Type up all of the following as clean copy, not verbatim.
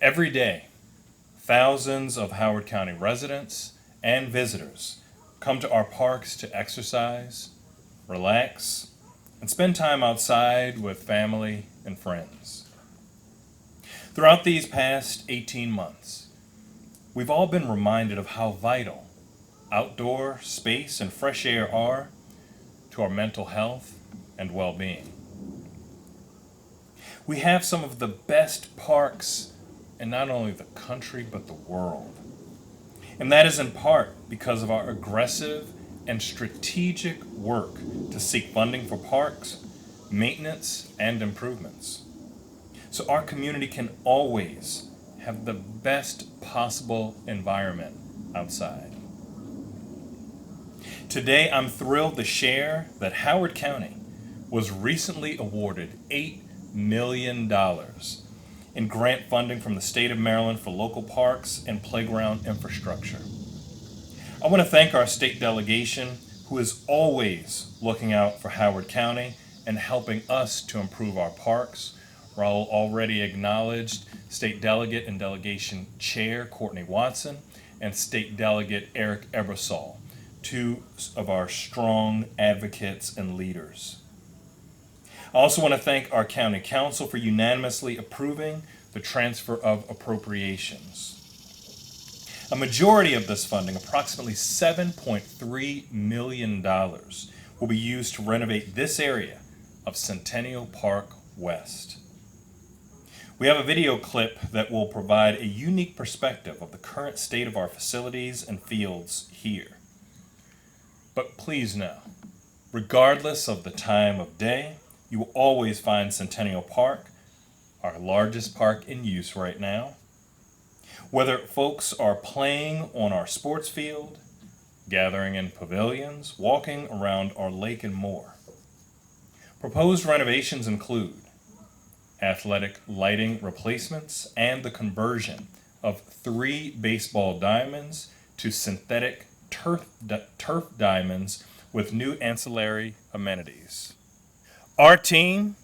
Every day, thousands of Howard County residents and visitors come to our parks to exercise, relax, and spend time outside with family and friends. Throughout these past 18 months, we've all been reminded of how vital outdoor space and fresh air are to our mental health and well-being. We have some of the best parks in not only the country but the world. And that is in part because of our aggressive and strategic work to seek funding for parks, maintenance, and improvements. So our community can always have the best possible environment outside. Today, I'm thrilled to share that Howard County was recently awarded $8 million in grant funding from the state of Maryland for local parks and playground infrastructure. I want to thank our state delegation, who is always looking out for Howard County and helping us to improve our parks. Raul already acknowledged State Delegate and Delegation Chair Courtney Watson and State Delegate Eric Ebersol, two of our strong advocates and leaders. I also want to thank our County Council for unanimously approving the transfer of appropriations. A majority of this funding, approximately $7.3 million, will be used to renovate this area of Centennial Park West. We have a video clip that will provide a unique perspective of the current state of our facilities and fields here. But please know, regardless of the time of day, you will always find Centennial Park, our largest park in use right now. Whether folks are playing on our sports field, gathering in pavilions, walking around our lake and more. Proposed renovations include athletic lighting replacements and the conversion of 3 baseball diamonds to synthetic turf diamonds with new ancillary amenities. Our team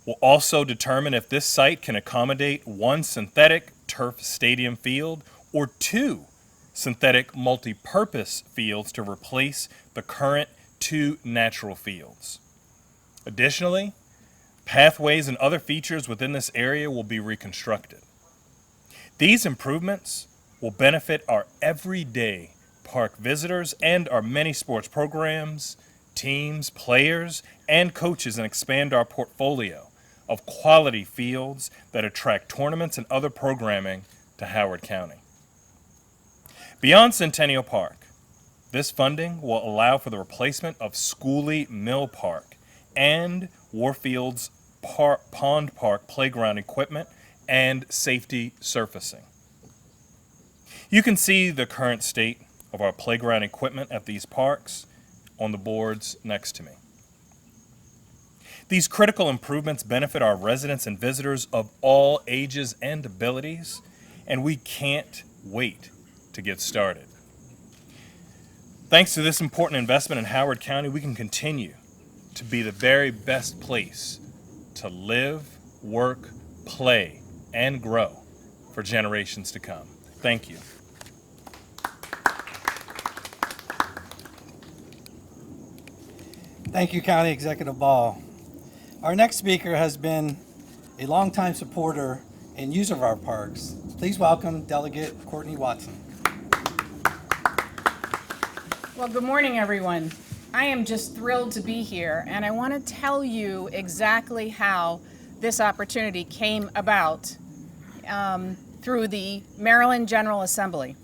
will also determine if this site can accommodate 1 synthetic turf stadium field or 2 synthetic multi-purpose fields to replace the current 2 natural fields. Additionally, pathways and other features within this area will be reconstructed. These improvements will benefit our everyday park visitors and our many sports programs, teams, players, and coaches, and expand our portfolio of quality fields that attract tournaments and other programming to Howard County. Beyond Centennial Park, this funding will allow for the replacement of Schooley Mill Park and Warfield's Pond Park playground equipment and safety surfacing. You can see the current state of our playground equipment at these parks on the boards next to me. These critical improvements benefit our residents and visitors of all ages and abilities, and we can't wait to get started. Thanks to this important investment in Howard County, we can continue to be the very best place to live, work, play, and grow for generations to come. Thank you. Thank you, County Executive Ball. Our next speaker has been a longtime supporter and user of our parks. Please welcome Delegate Courtney Watson. Well, good morning, everyone. I am just thrilled to be here, and I want to tell you exactly how this opportunity came about through the Maryland General Assembly.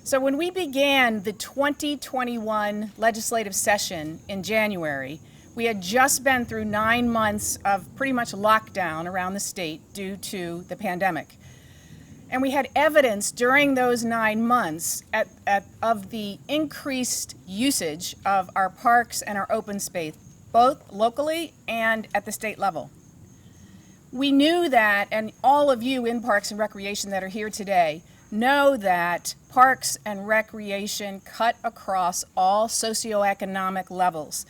So when we began the 2021 legislative session in January, we had just been through 9 months of pretty much lockdown around the state due to the pandemic. And we had evidence during those 9 months of the increased usage of our parks and our open space, both locally and at the state level. We knew that, and all of you in Parks and Recreation that are here today know that parks and recreation cut across all socioeconomic levels,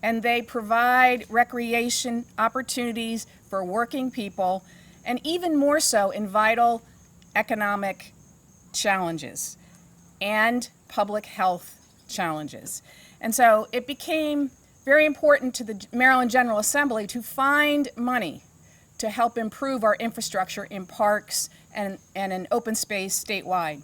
and they provide recreation opportunities for working people, and even more so in vital economic challenges and public health challenges. And so it became very important to the Maryland General Assembly to find money to help improve our infrastructure in parks and in open space statewide.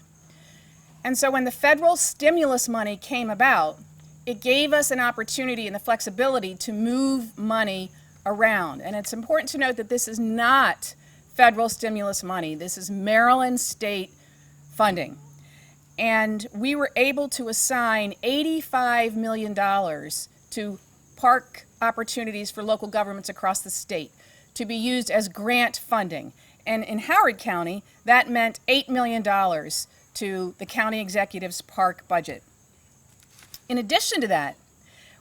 And so when the federal stimulus money came about, it gave us an opportunity and the flexibility to move money around. And it's important to note that this is not federal stimulus money. This is Maryland state funding. And we were able to assign $85 million to park opportunities for local governments across the state to be used as grant funding. And in Howard County, that meant $8 million to the county executive's park budget. In addition to that,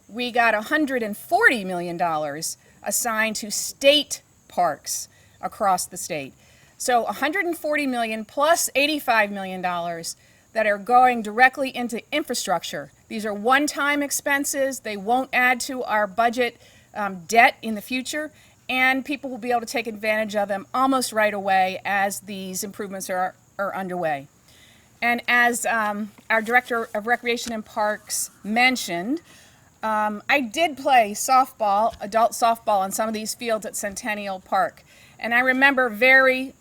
we got $140 million assigned to state parks across the state. So $140 million plus $85 million that are going directly into infrastructure. These are one-time expenses. They won't add to our budget debt in the future, and people will be able to take advantage of them almost right away as these improvements are underway. And as our Director of Recreation and Parks mentioned, I did play softball, adult softball, on some of these fields at Centennial Park. And I remember very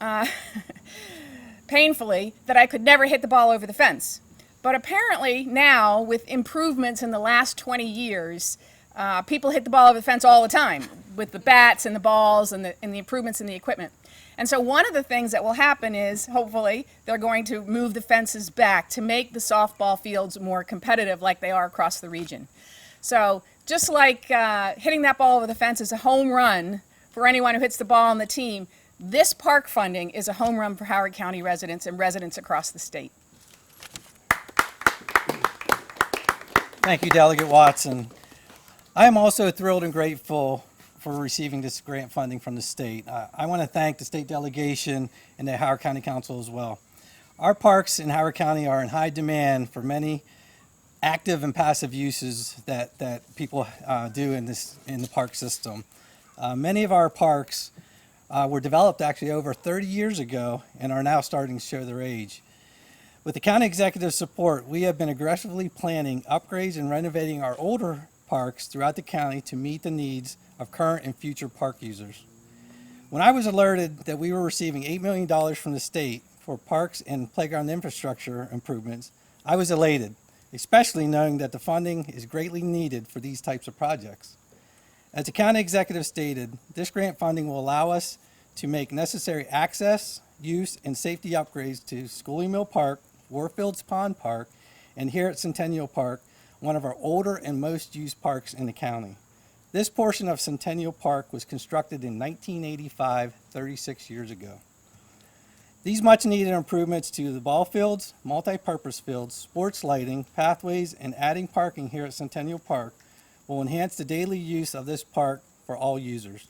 painfully that I could never hit the ball over the fence. But apparently now, with improvements in the last 20 years, people hit the ball over the fence all the time with the bats and the balls and the improvements in the equipment. And so one of the things that will happen is, hopefully, they're going to move the fences back to make the softball fields more competitive like they are across the region. So just like hitting that ball over the fence is a home run for anyone who hits the ball on the team, this park funding is a home run for Howard County residents and residents across the state. Thank you, Delegate Watson. I am also thrilled and grateful for receiving this grant funding from the state. I want to thank the state delegation and the Howard County Council as well. Our parks in Howard County are in high demand for many active and passive uses that people do in the park system. Many of our parks were developed actually over 30 years ago and are now starting to show their age. With the county executive support, we have been aggressively planning upgrades and renovating our older parks throughout the county to meet the needs of current and future park users. When I was alerted that we were receiving $8 million from the state for parks and playground infrastructure improvements, I was elated, especially knowing that the funding is greatly needed for these types of projects. As the county executive stated, this grant funding will allow us to make necessary access, use, and safety upgrades to Schooling Mill Park, Warfields Pond Park, and here at Centennial Park, one of our older and most used parks in the county. This portion of Centennial Park was constructed in 1985, 36 years ago. These much-needed improvements to the ball fields, multi-purpose fields, sports lighting, pathways, and adding parking here at Centennial Park will enhance the daily use of this park for all users.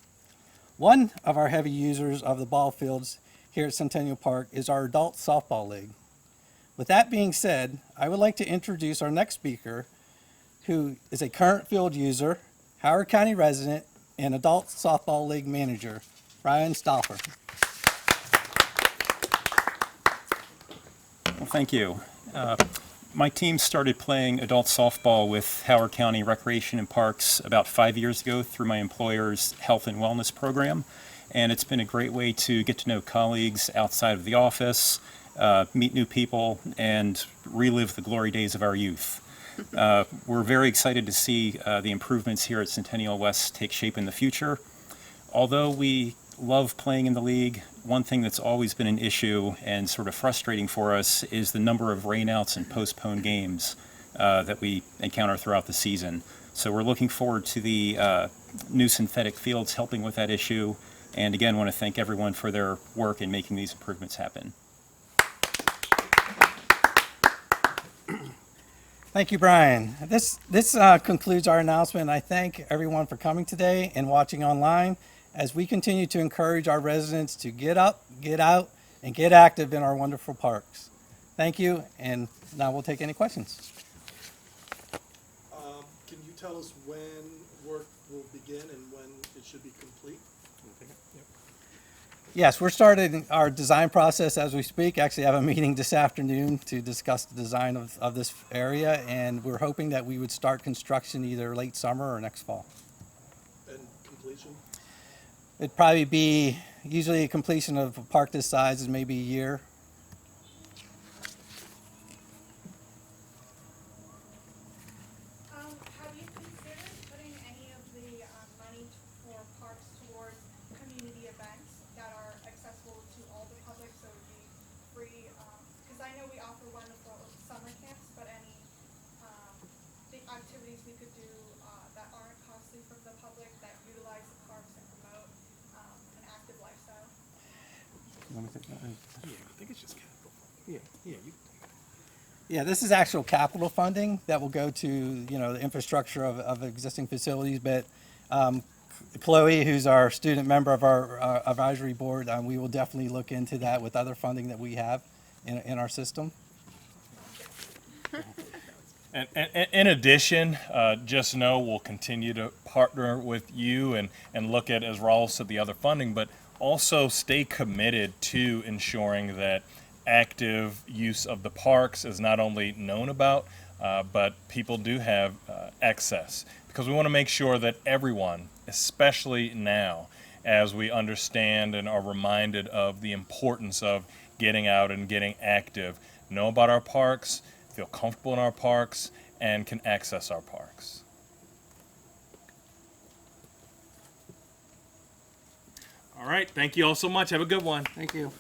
One of our heavy users of the ball fields here at Centennial Park is our adult softball league. With that being said, I would like to introduce our next speaker, who is a current field user, Howard County resident, and adult softball league manager, Brian Stauffer. Well, thank you. My team started playing adult softball with Howard County Recreation and Parks about 5 years ago through my employer's health and wellness program. And it's been a great way to get to know colleagues outside of the office, meet new people, and relive the glory days of our youth. We're very excited to see the improvements here at Centennial West take shape in the future. Although we love playing in the league, one thing that's always been an issue and sort of frustrating for us is the number of rainouts and postponed games that we encounter throughout the season. So we're looking forward to the new synthetic fields helping with that issue. And again, want to thank everyone for their work in making these improvements happen. Thank you, Brian. This concludes our announcement. I thank everyone for coming today and watching online as we continue to encourage our residents to get up, get out, and get active in our wonderful parks. Thank you, and now we'll take any questions. Can you tell us when work will begin and when it should be complete? Yes, we're starting our design process as we speak. Actually, I have a meeting this afternoon to discuss the design of this area, and we're hoping that we would start construction either late summer or next fall. And completion? It'd probably be, usually a completion of a park this size is maybe a year. Have you considered putting any of the money for parks towards community events that are accessible to all the public, so it would be free? Because I know we offer wonderful summer camps, but any the activities we could do that aren't costly for the public that utilize the parks and promote an active lifestyle. Yeah, I think it's just capital. Yeah. Yeah, this is actual capital funding that will go to, the infrastructure of existing facilities, but Chloe, who's our student member of our advisory board, we will definitely look into that with other funding that we have in our system. And in addition, just know we'll continue to partner with you and look at, as Raul said, the other funding, but also stay committed to ensuring that active use of the parks is not only known about, but people do have access. Because we want to make sure that everyone, especially now, as we understand and are reminded of the importance of getting out and getting active, know about our parks, feel comfortable in our parks, and can access our parks. All right, thank you all so much. Have a good one. Thank you.